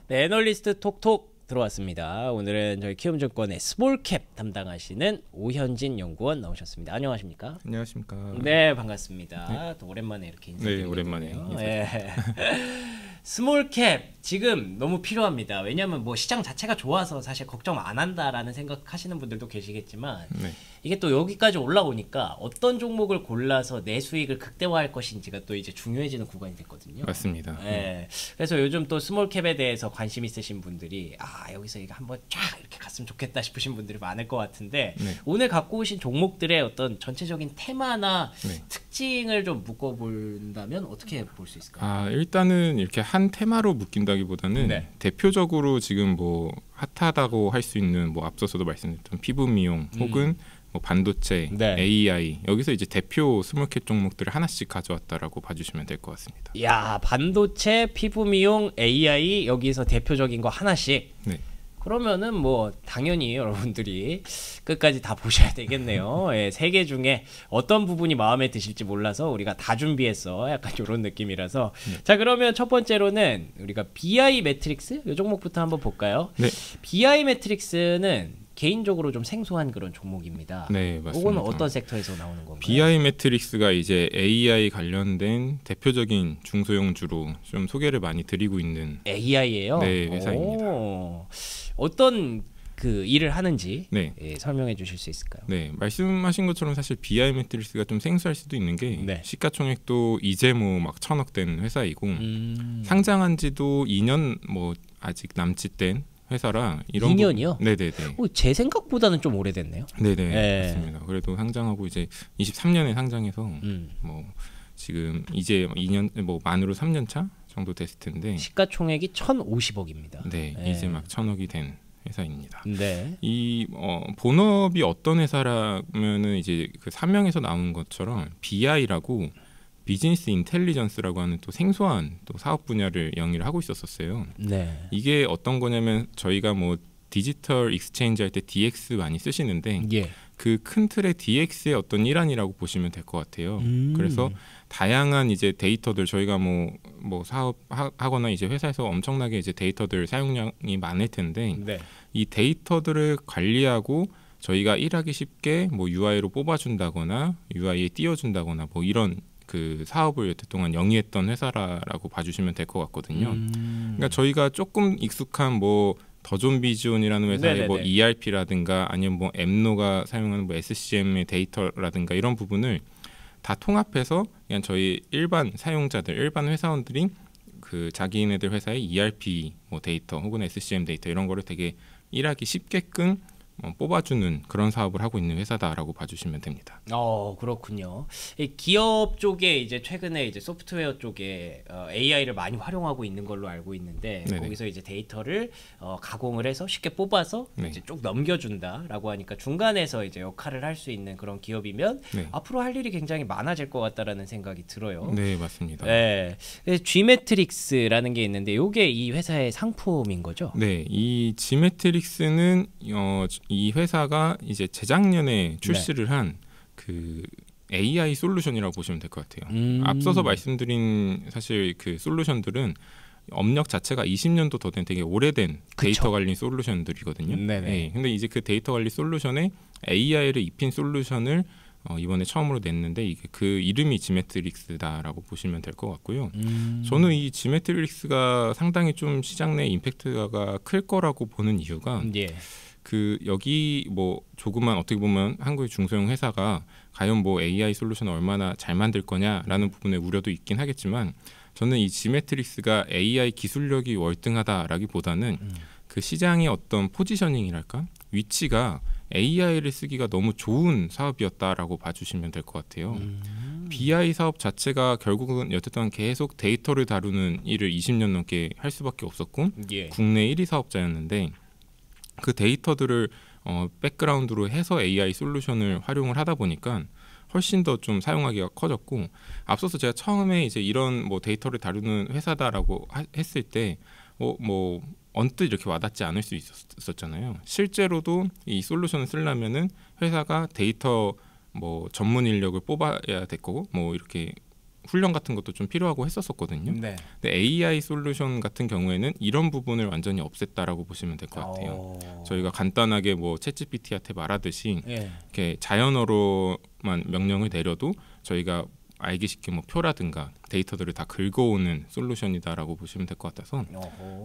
네, 애널리스트 톡톡 들어왔습니다. 오늘은 저희 키움증권의 스몰캡 담당하시는 오현진 연구원 나오셨습니다. 안녕하십니까? 안녕하십니까? 네, 반갑습니다. 또 오랜만에 이렇게 인사드리네요. 네, 오랜만에 스몰캡 지금 너무 필요합니다. 왜냐하면 뭐 시장 자체가 좋아서 사실 걱정 안 한다라는 생각하시는 분들도 계시겠지만 이게 또 여기까지 올라오니까 어떤 종목을 골라서 내 수익을 극대화할 것인지가 또 이제 중요해지는 구간이 됐거든요. 맞습니다. 네. 그래서 요즘 또 스몰캡에 대해서 관심 있으신 분들이 여기서 이거 한번 쫙 이렇게 갔으면 좋겠다 싶으신 분들이 많을 것 같은데 오늘 갖고 오신 종목들의 어떤 전체적인 테마나 특징을 좀 묶어본다면 어떻게 볼 수 있을까요? 일단은 이렇게 한 테마로 묶인다기보다는 대표적으로 지금 뭐 핫하다고 할 수 있는 뭐 앞서서도 말씀드렸던 피부 미용 혹은 뭐 반도체, AI 여기서 이제 대표 스몰캡 종목들을 하나씩 가져왔다라고 봐주시면 될 것 같습니다. 야, 반도체, 피부 미용, AI 여기서 대표적인 거 하나씩. 그러면은 뭐 당연히 여러분들이 끝까지 다 보셔야 되겠네요. 예, 세 개 중에 어떤 부분이 마음에 드실지 몰라서 우리가 다 준비했어. 약간 이런 느낌이라서. 자, 그러면 첫 번째로는 우리가 BI 매트릭스 이 종목부터 한번 볼까요? BI 매트릭스는 개인적으로 좀 생소한 그런 종목입니다. 네, 맞습니다. 이거는 어떤 섹터에서 나오는 건가요? BI 매트릭스가 이제 AI 관련된 대표적인 중소형주로 좀 소개를 많이 드리고 있는 AI예요? 네, 회사입니다. 어떤 그 일을 하는지 설명해 주실 수 있을까요? 네, 말씀하신 것처럼 사실 BI 매트릭스가 좀 생소할 수도 있는 게 시가총액도 이제 뭐 막 1,000억 된 회사이고 상장한 지도 2년 뭐 아직 남짓 된 회사라 이런 2년이요? 네네네. 제 생각보다는 좀 오래됐네요. 네네. 맞습니다. 그래도 상장하고 이제 23년에 상장해서 뭐 지금 이제 2년 뭐 만으로 3년 차 정도 됐을 텐데 시가총액이 1,050억입니다. 네, 이제 막 1,000억이 된 회사입니다. 네. 이 본업이 어떤 회사라면은 이제 그 사명에서 나온 것처럼 BI라고 비즈니스 인텔리전스라고 하는 또 생소한 또 사업 분야를 영위를 하고 있었어요. 이게 어떤 거냐면 저희가 뭐 디지털 익스체인지 할 때 DX 많이 쓰시는데 그 큰 틀의 DX의 어떤 일환이라고 보시면 될 것 같아요. 그래서 다양한 이제 데이터들 저희가 뭐 사업 하거나 이제 회사에서 엄청나게 이제 데이터들 사용량이 많을 텐데 이 데이터들을 관리하고 저희가 일하기 쉽게 뭐 UI로 뽑아준다거나 UI에 띄워준다거나 뭐 이런 그 사업을 여태 동안 영위했던 회사라고 봐주시면 될 것 같거든요. 그러니까 저희가 조금 익숙한 뭐 더존비즈온이라는 회사의 뭐 ERP라든가 아니면 뭐 엠노가 사용하는 뭐 SCM의 데이터라든가 이런 부분을 다 통합해서 그냥 저희 일반 사용자들, 일반 회사원들이 그 자기네들 회사의 ERP 뭐 데이터 혹은 SCM 데이터 이런 거를 되게 일하기 쉽게끔 뽑아주는 그런 사업을 하고 있는 회사다라고 봐주시면 됩니다. 그렇군요. 기업 쪽에 이제 최근에 이제 소프트웨어 쪽에 AI를 많이 활용하고 있는 걸로 알고 있는데 거기서 이제 데이터를 가공을 해서 쉽게 뽑아서 이제 쭉 넘겨준다라고 하니까 중간에서 이제 역할을 할 수 있는 그런 기업이면 앞으로 할 일이 굉장히 많아질 것 같다라는 생각이 들어요. 네, 맞습니다. G매트릭스라는 게 있는데 이게 이 회사의 상품인 거죠? 네, 이 G매트릭스는 이 회사가 이제 재작년에 출시를 한 그 AI 솔루션이라고 보시면 될 것 같아요. 앞서서 말씀드린 사실 그 솔루션들은 업력 자체가 20년도 더 된 되게 오래된 데이터 관리 솔루션들이거든요. 근데 이제 그 데이터 관리 솔루션에 AI를 입힌 솔루션을 이번에 처음으로 냈는데 이게 그 이름이 G매트릭스다라고 보시면 될 것 같고요. 저는 이 G매트릭스가 상당히 좀 시장 내 임팩트가 클 거라고 보는 이유가 그 여기 뭐 조그만 어떻게 보면 한국의 중소형 회사가 과연 뭐 AI 솔루션을 얼마나 잘 만들 거냐라는 부분에 우려도 있긴 하겠지만 저는 이 G매트릭스가 AI 기술력이 월등하다라기보다는 그 시장의 어떤 포지셔닝이랄까 위치가 AI를 쓰기가 너무 좋은 사업이었다라고 봐주시면 될 것 같아요. BI 사업 자체가 결국은 여태껏 계속 데이터를 다루는 일을 20년 넘게 할 수밖에 없었고 국내 1위 사업자였는데 그 데이터들을 백그라운드로 해서 AI 솔루션을 활용을 하다 보니까 훨씬 더 좀 사용하기가 커졌고 앞서서 제가 처음에 이제 이런 뭐 데이터를 다루는 회사다라고 했을 때 뭐 언뜻 이렇게 와닿지 않을 수 있었잖아요. 실제로도 이 솔루션을 쓰려면은 회사가 데이터 뭐 전문 인력을 뽑아야 될 거고 뭐 이렇게 훈련 같은 것도 좀 필요하고 했었거든요. 네. 근데 AI 솔루션 같은 경우에는 이런 부분을 완전히 없앴다라고 보시면 될 것 같아요. 저희가 간단하게 뭐 챗GPT한테 말하듯이 예. 이렇게 자연어로만 명령을 내려도 저희가 알기 쉽게 뭐 표라든가 데이터들을 다 긁어오는 솔루션이다라고 보시면 될 것 같아서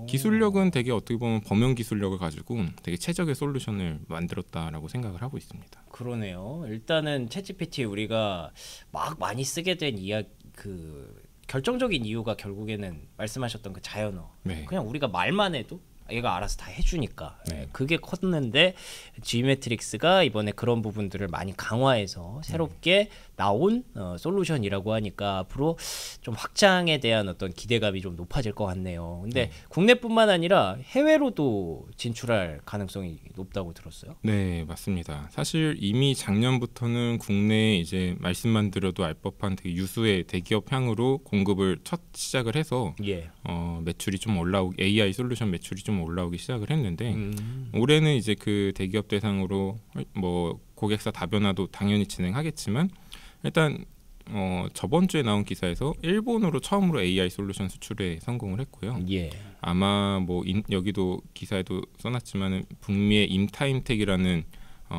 기술력은 되게 어떻게 보면 범용 기술력을 가지고 되게 최적의 솔루션을 만들었다라고 생각을 하고 있습니다. 그러네요. 일단은 챗GPT 우리가 막 많이 쓰게 된 그 결정적인 이유가 결국에는 말씀하셨던 그 자연어. 네. 그냥 우리가 말만 해도 얘가 알아서 다 해주니까 네. 그게 컸는데 Gmetrix가 이번에 그런 부분들을 많이 강화해서 새롭게 나온 솔루션이라고 하니까 앞으로 좀 확장에 대한 어떤 기대감이 좀 높아질 것 같네요. 근데 국내뿐만 아니라 해외로도 진출할 가능성이 높다고 들었어요. 네, 맞습니다. 사실 이미 작년부터는 국내에 이제 말씀만 드려도 알 법한 되게 유수의 대기업 향으로 공급을 첫 시작을 해서 예. 매출이 좀 올라오기 AI 솔루션 매출이 좀 올라오기 시작을 했는데 올해는 이제 그 대기업 대상으로 뭐 고객사 다변화도 당연히 진행하겠지만 일단 저번 주에 나온 기사에서 일본으로 처음으로 AI 솔루션 수출에 성공을 했고요. 예. 아마 뭐 여기도 기사에도 써놨지만은 북미의 임타임텍이라는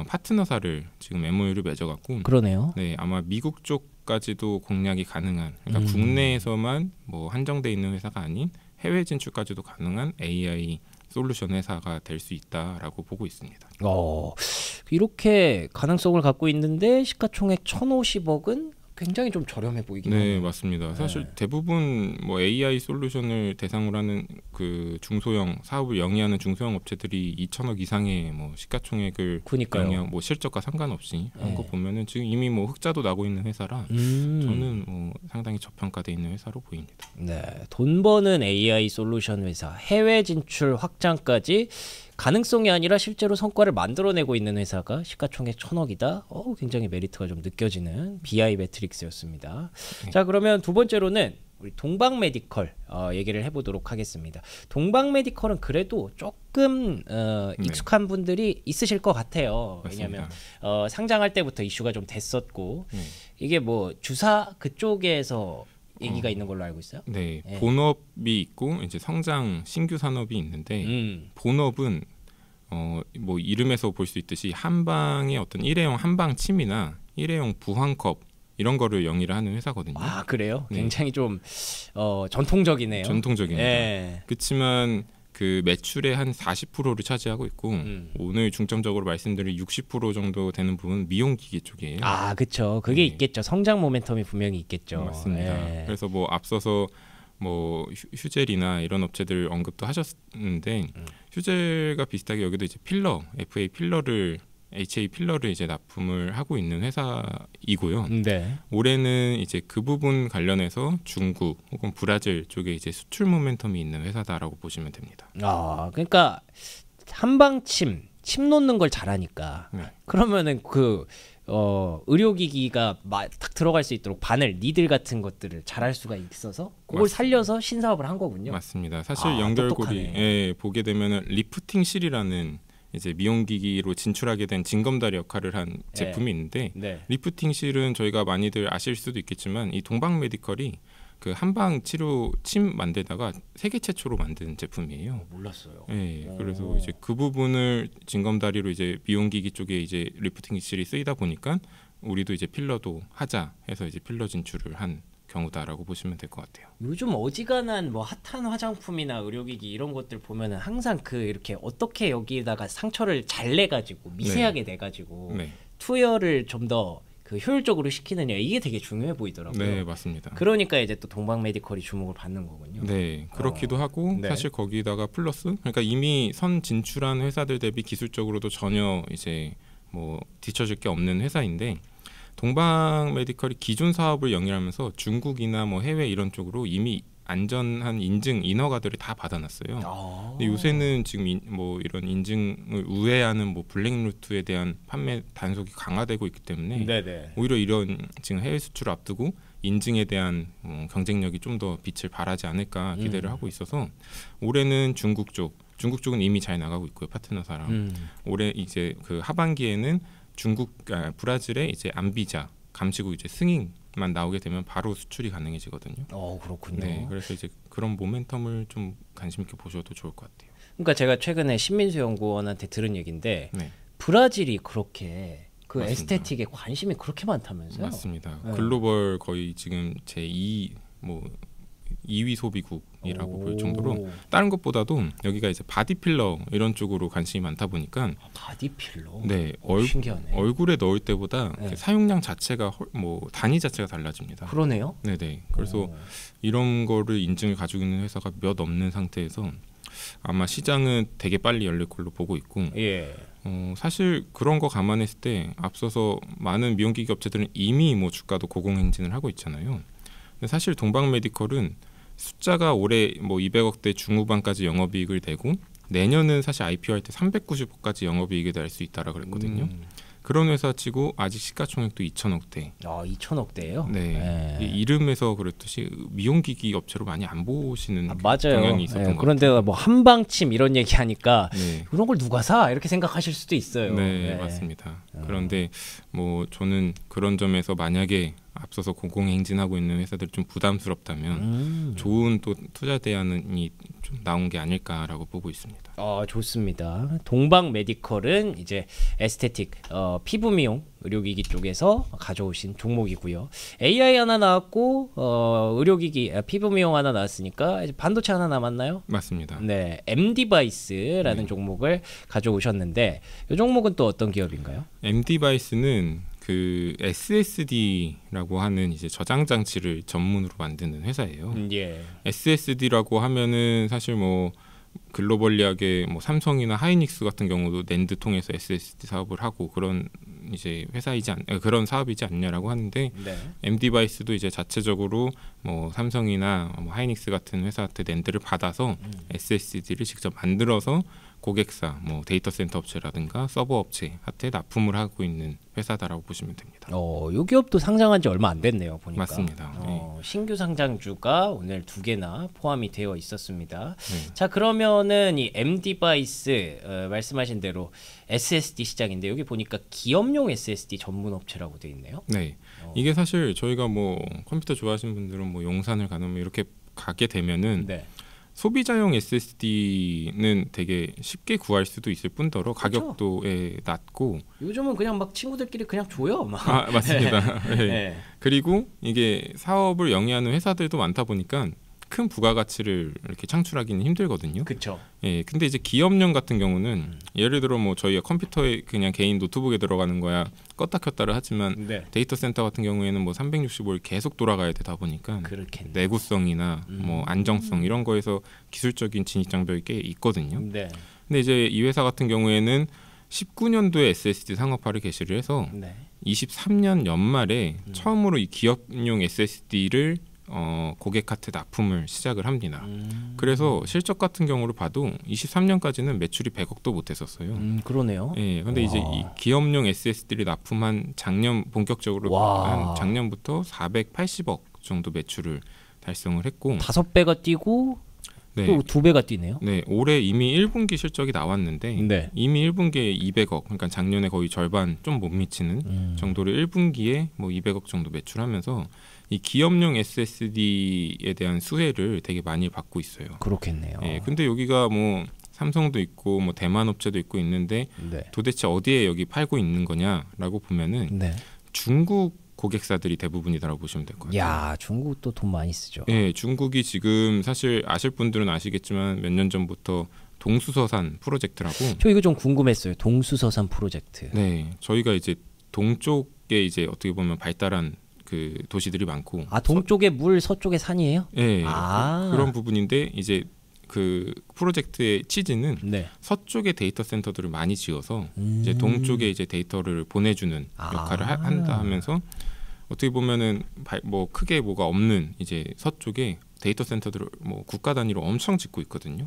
파트너사를 지금 MOU를 맺어갖고 그러네요. 네, 아마 미국 쪽까지도 공략이 가능한 그러니까 국내에서만 뭐 한정돼 있는 회사가 아닌 해외 진출까지도 가능한 AI 솔루션 회사가 될 수 있다라고 보고 있습니다. 이렇게 가능성을 갖고 있는데 시가총액 1,050억은 굉장히 좀 저렴해 보이긴 네, 하네요. 맞습니다. 사실 대부분 뭐 AI 솔루션을 대상으로 하는 그 중소형 사업을 영위하는 중소형 업체들이 2천억 이상의 뭐 시가총액을 영위하고 뭐 실적과 상관없이 한 거 보면은 지금 이미 뭐 흑자도 나고 있는 회사라 저는 뭐 상당히 저평가돼 있는 회사로 보입니다. 네, 돈 버는 AI 솔루션 회사 해외 진출 확장까지 가능성이 아니라 실제로 성과를 만들어내고 있는 회사가 시가총액 1,000억이다. 굉장히 메리트가 좀 느껴지는 BI 매트릭스였습니다. 자, 그러면 두 번째로는 우리 동방 메디컬 얘기를 해보도록 하겠습니다. 동방 메디컬은 그래도 조금 익숙한 분들이 있으실 것 같아요. 왜냐하면 상장할 때부터 이슈가 좀 됐었고 이게 뭐 주사 그쪽에서 얘기가 있는 걸로 알고 있어요. 네, 본업이 있고 이제 성장 신규 산업이 있는데 본업은 뭐 이름에서 볼 수 있듯이 한방의 어떤 일회용 한방 침이나 일회용 부항컵 이런 거를 영위를 하는 회사거든요. 아, 그래요? 네. 굉장히 좀 전통적이네요. 전통적입니다. 네. 그렇지만 그 매출의 한 40%를 차지하고 있고 오늘 중점적으로 말씀드릴 60% 정도 되는 부분은 미용기기 쪽이에요. 아, 그렇죠. 그게 있겠죠. 성장 모멘텀이 분명히 있겠죠. 맞습니다. 그래서 뭐 앞서서 뭐 휴젤이나 이런 업체들 언급도 하셨는데 휴젤과 비슷하게 여기도 이제 필러, FA 필러를 HA 필러를 이제 납품을 하고 있는 회사이고요. 네. 올해는 이제 그 부분 관련해서 중국 혹은 브라질 쪽에 이제 수출 모멘텀이 있는 회사다라고 보시면 됩니다. 아, 그러니까 한방침 놓는 걸 잘하니까 그러면은 그 의료기기가 딱 들어갈 수 있도록 바늘, 니들 같은 것들을 잘할 수가 있어서 그걸 살려서 신사업을 한 거군요. 맞습니다. 사실 연결고리 보게 되면은 리프팅실이라는 이제 미용기기로 진출하게 된 징검다리 역할을 한 제품이 있는데 리프팅실은 저희가 많이들 아실 수도 있겠지만 이 동방 메디컬이 그 한방 치료 침 만들다가 세계 최초로 만든 제품이에요. 몰랐어요. 네, 그래서 이제 그 부분을 징검다리로 이제 미용기기 쪽에 이제 리프팅실이 쓰이다 보니까 우리도 이제 필러도 하자 해서 이제 필러 진출을 한 경우다라고 보시면 될 것 같아요. 요즘 어지간한 뭐 핫한 화장품이나 의료기기 이런 것들 보면은 항상 그 이렇게 어떻게 여기다가 상처를 잘 내가지고 미세하게 내가지고 투여를 좀 더 그 효율적으로 시키느냐 이게 되게 중요해 보이더라고요. 네, 맞습니다. 그러니까 이제 또 동방 메디컬이 주목을 받는 거군요. 네, 그렇기도 하고 사실 거기다가 플러스 그러니까 이미 선 진출한 회사들 대비 기술적으로도 전혀 이제 뭐 뒤처질 게 없는 회사인데. 동방 메디컬이 기존 사업을 영위하면서 중국이나 뭐 해외 이런 쪽으로 이미 안전한 인증 인허가들을 다 받아놨어요. 근데 요새는 지금 뭐 이런 인증을 우회하는 뭐 블랙루트에 대한 판매 단속이 강화되고 있기 때문에 오히려 이런 지금 해외 수출을 앞두고 인증에 대한 경쟁력이 좀 더 빛을 발하지 않을까 기대를 하고 있어서 올해는 중국 쪽은 이미 잘 나가고 있고요, 파트너사랑. 올해 이제 그 하반기에는 브라질의 이제 안비자 감시국 이제 승인 만 나오게 되면 바로 수출이 가능해지거든요. 그렇군요. 네, 그래서 이제 그런 모멘텀을 좀 관심 있게 보셔도 좋을 것 같아요. 그러니까 제가 최근에 신민수 연구원한테 들은 얘기인데 네. 브라질이 그렇게 그 맞습니다. 에스테틱에 관심이 그렇게 많다면서요? 맞습니다. 네. 글로벌 거의 지금 제2 뭐 2위 소비국이라고 볼 정도로 다른 것보다도 여기가 이제 바디필러 이런 쪽으로 관심이 많다 보니까 바디필러. 네, 신기하네. 얼굴에 넣을 때보다 네. 사용량 자체가 뭐 단위 자체가 달라집니다. 그러네요. 네네. 그래서 이런 거를 인증을 가지고 있는 회사가 몇 없는 상태에서 아마 시장은 되게 빨리 열릴 걸로 보고 있고 예. 사실 그런 거 감안했을 때 앞서서 많은 미용기기 업체들은 이미 뭐 주가도 고공행진을 하고 있잖아요. 근데 사실 동방메디컬은 숫자가 올해 뭐 200억대 중후반까지 영업이익을 내고 내년은 사실 IPO 할 때 390억까지 영업이익을 낼 수 있다라 그랬거든요. 그런 회사치고 아직 시가총액도 2천억대. 2천억대예요? 네. 이름에서 그랬듯이 미용기기 업체로 많이 안 보시는 맞아요. 경향이 있었던 것 같아요. 그런데 뭐 한방침 이런 얘기하니까 네. 그런 걸 누가 사? 이렇게 생각하실 수도 있어요. 네, 맞습니다. 그런데 뭐 저는 그런 점에서 만약에 앞서서 공공행진하고 있는 회사들이 좀 부담스럽다면 좋은 또 투자 대안이 좀 나온 게 아닐까라고 보고 있습니다. 좋습니다. 동방 메디컬은 이제 에스테틱 피부 미용 의료기기 쪽에서 가져오신 종목이고요. AI 하나 나왔고 의료기기 피부 미용 하나 나왔으니까 이제 반도체 하나 남았나요? 맞습니다. 네, M디바이스라는 종목을 가져오셨는데 이 종목은 또 어떤 기업인가요? M디바이스는 그 SSD라고 하는 이제 저장 장치를 전문으로 만드는 회사예요. 예. SSD라고 하면은 사실 뭐 글로벌리하게 뭐 삼성이나 하이닉스 같은 경우도 낸드 통해서 SSD 사업을 하고 그런 이제 그런 사업이지 않냐라고 하는데 네. M디바이스도 이제 자체적으로 뭐 삼성이나 뭐 하이닉스 같은 회사한테 낸드를 받아서 SSD를 직접 만들어서 고객사, 뭐 데이터 센터 업체라든가 서버 업체한테 납품을 하고 있는 회사다라고 보시면 됩니다. 이 기업도 상장한 지 얼마 안 됐네요, 보니까. 맞습니다. 신규 상장주가 오늘 2개나 포함이 되어 있었습니다. 네. 자, 그러면은 이 M디바이스 말씀하신 대로 SSD 시장인데 여기 보니까 기업용 SSD 전문 업체라고 되어 있네요. 네, 이게 사실 저희가 뭐 컴퓨터 좋아하시는 분들은 뭐 용산을 가면 이렇게 가게 되면은. 네. 소비자용 SSD는 되게 쉽게 구할 수도 있을 뿐더러 그렇죠. 가격도 낮고 요즘은 그냥 막 친구들끼리 그냥 줘요. 막. 맞습니다. 네. 네. 그리고 이게 사업을 영위하는 회사들도 많다 보니까 큰 부가가치를 이렇게 창출하기는 힘들거든요. 그렇죠. 예, 근데 이제 기업용 같은 경우는 예를 들어 뭐 저희가 컴퓨터에 그냥 개인 노트북에 들어가는 거야 껐다 켰다를 하지만 네. 데이터 센터 같은 경우에는 뭐 365일 계속 돌아가야 되다 보니까 그렇겠네. 내구성이나 뭐 안정성 이런 거에서 기술적인 진입 장벽이 꽤 있거든요. 네. 근데 이제 이 회사 같은 경우에는 19년도에 SSD 상업화를 개시를 해서 네. 23년 연말에 처음으로 이 기업용 SSD를 고객한테 납품을 시작을 합니다. 그래서 실적 같은 경우를 봐도 23년까지는 매출이 100억도 못했었어요. 그러네요. 예, 근데 이제 이 기업용 SSD를 납품한 작년 본격적으로 한 작년부터 480억 정도 매출을 달성을 했고 5배가 뛰고 네. 또 2배가 뛰네요. 네, 올해 이미 1분기 실적이 나왔는데 네. 이미 1분기에 200억, 그러니까 작년에 거의 절반 좀 못 미치는 정도를 1분기에 뭐 200억 정도 매출하면서 이 기업용 SSD에 대한 수혜를 되게 많이 받고 있어요. 그렇겠네요. 예, 근데 여기가 뭐 삼성도 있고 뭐 대만 업체도 있고 있는데 네. 도대체 어디에 여기 팔고 있는 거냐라고 보면은 네. 중국 고객사들이 대부분이라고 보시면 될 것 같아요. 야, 중국도 돈 많이 쓰죠. 네, 중국이 지금 사실 아실 분들은 아시겠지만 몇 년 전부터 동수서산 프로젝트라고. 저 이거 좀 궁금했어요. 동수서산 프로젝트. 네, 저희가 이제 동쪽에 이제 어떻게 보면 발달한 그 도시들이 많고. 동쪽에 물, 서쪽에 산이에요? 네, 그런 부분인데 이제 그 프로젝트의 취지는 네. 서쪽에 데이터 센터들을 많이 지어서 이제 동쪽에 이제 데이터를 보내주는 역할을 한다 하면서 어떻게 보면은 뭐 크게 뭐가 없는 이제 서쪽에 데이터 센터들을 뭐 국가 단위로 엄청 짓고 있거든요.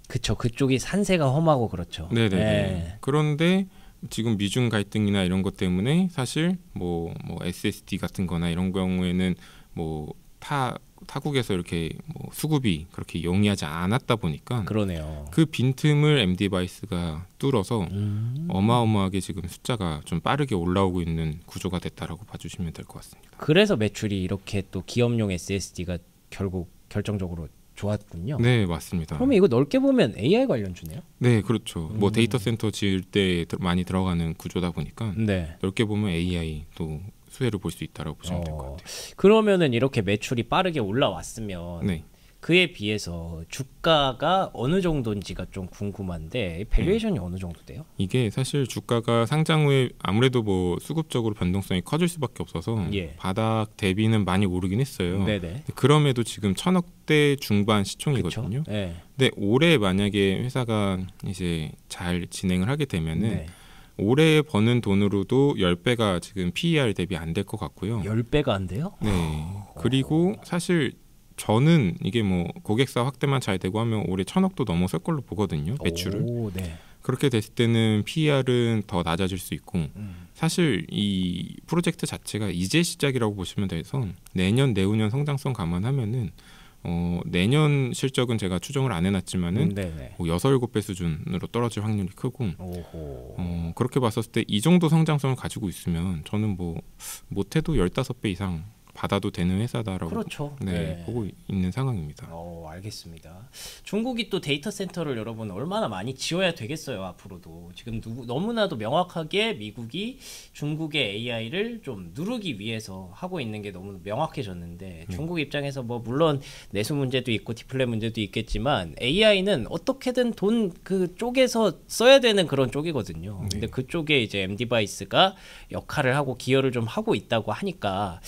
그렇죠. 그쪽이 산세가 험하고 그렇죠. 네네. 네. 그런데 지금 미중 갈등이나 이런 것 때문에 사실 뭐 SSD 같은 거나 이런 경우에는 뭐 타 타국에서 이렇게 뭐 수급이 그렇게 용이하지 않았다 보니까 그러네요. 그 빈틈을 MD바이스가 뚫어서 어마어마하게 지금 숫자가 좀 빠르게 올라오고 있는 구조가 됐다라고 봐주시면 될 것 같습니다. 그래서 매출이 이렇게 또 기업용 SSD가 결국 결정적으로 좋았군요. 네, 맞습니다. 그러면 이거 넓게 보면 AI 관련주네요? 네, 그렇죠. 뭐 데이터 센터 지을 때 많이 들어가는 구조다 보니까 네. 넓게 보면 AI 또 수혜를 볼 수 있다라고 보시면 될 것 같아요. 그러면은 이렇게 매출이 빠르게 올라왔으면 네. 그에 비해서 주가가 어느 정도인지가 좀 궁금한데 밸류에이션이 어느 정도 돼요? 이게 사실 주가가 상장 후에 아무래도 뭐 수급적으로 변동성이 커질 수밖에 없어서 예. 바닥 대비는 많이 오르긴 했어요. 네네. 그럼에도 지금 1,000억대 중반 시총이거든요. 네. 근데 올해 만약에 회사가 이제 잘 진행을 하게 되면은 네. 올해 버는 돈으로도 10배가 지금 PER 대비 안 될 것 같고요. 10배가 안 돼요? 네. 그리고 사실 저는 이게 뭐 고객사 확대만 잘 되고 하면 올해 1,000억도 넘어설 걸로 보거든요. 매출을. 오, 네. 그렇게 됐을 때는 PER은 더 낮아질 수 있고 사실 이 프로젝트 자체가 이제 시작이라고 보시면 돼서 내년 내후년 성장성 감안하면은 내년 실적은 제가 추정을 안 해놨지만은 뭐 6, 7배 수준으로 떨어질 확률이 크고 그렇게 봤을 때 이 정도 성장성을 가지고 있으면 저는 뭐 못해도 15배 이상 받아도 되는 회사다라고 그렇죠. 보고 있는 상황입니다. 알겠습니다. 중국이 또 데이터 센터를 여러분 얼마나 많이 지어야 되겠어요 앞으로도. 지금 너무나도 명확하게 미국이 중국의 AI를 좀 누르기 위해서 하고 있는 게 너무 명확해졌는데 중국 입장에서 뭐 물론 내수 문제도 있고 디플레 문제도 있겠지만 AI는 어떻게든 돈 그 쪽에서 써야 되는 그런 쪽이거든요. 근데 그쪽에 이제 MD바이스가 역할을 하고 기여를 좀 하고 있다고 하니까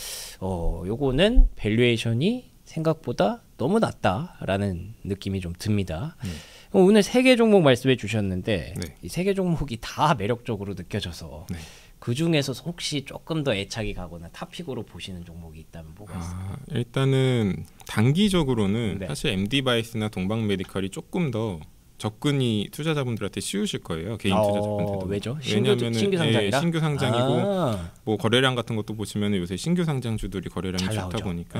요거는 밸류에이션이 생각보다 너무 낮다라는 느낌이 좀 듭니다. 오늘 3개 종목 말씀해 주셨는데 이 3개 종목이 다 매력적으로 느껴져서 그 중에서 혹시 조금 더 애착이 가거나 탑픽으로 보시는 종목이 있다면 뭐가 있을까요? 일단은 단기적으로는 사실 MD바이스나 동방메디컬이 조금 더 접근이 투자자분들한테 쉬우실 거예요. 개인 투자자분들도. 왜죠? 왜냐하면 신규 상장이라? 신규 상장이고 뭐 거래량 같은 것도 보시면 요새 신규 상장주들이 거래량이 좋다 보니까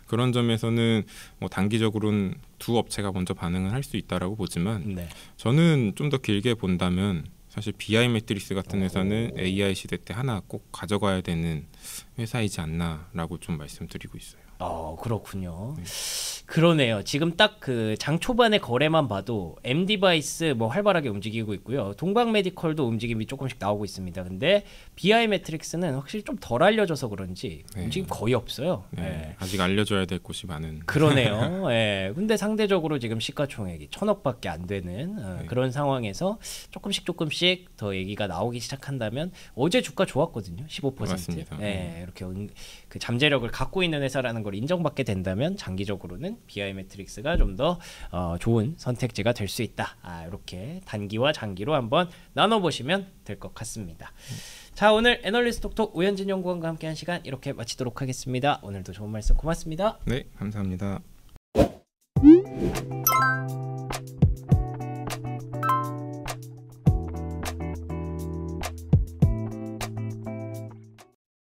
그런 점에서는 뭐 단기적으로는 두 업체가 먼저 반응을 할 수 있다라고 보지만 저는 좀 더 길게 본다면 사실 BI 매트릭스 같은 회사는 AI 시대 때 하나 꼭 가져가야 되는 회사이지 않나라고 좀 말씀드리고 있어요. 그렇군요. 그러네요. 지금 딱 그 장 초반에 거래만 봐도 MD바이스 뭐 활발하게 움직이고 있고요. 동방메디컬도 움직임이 조금씩 나오고 있습니다. 근데 BI 매트릭스는 확실히 좀 덜 알려져서 그런지 움직임 거의 없어요. 아직 알려줘야 될 곳이 많은. 그러네요. 근데 상대적으로 지금 시가총액이 1,000억밖에 안 되는 그런 상황에서 조금씩 더 얘기가 나오기 시작한다면 어제 주가 좋았거든요. 15%. 맞습니다. 이렇게 그 잠재력을 갖고 있는 회사라는 걸 인정받게 된다면 장기적으로는 BI 매트릭스가 좀 더 좋은 선택지가 될 수 있다. 이렇게 단기와 장기로 한번 나눠보시면 될 것 같습니다. 자, 오늘 애널리스트 톡톡 우현진 연구원과 함께한 시간 이렇게 마치도록 하겠습니다. 오늘도 좋은 말씀 고맙습니다. 네, 감사합니다.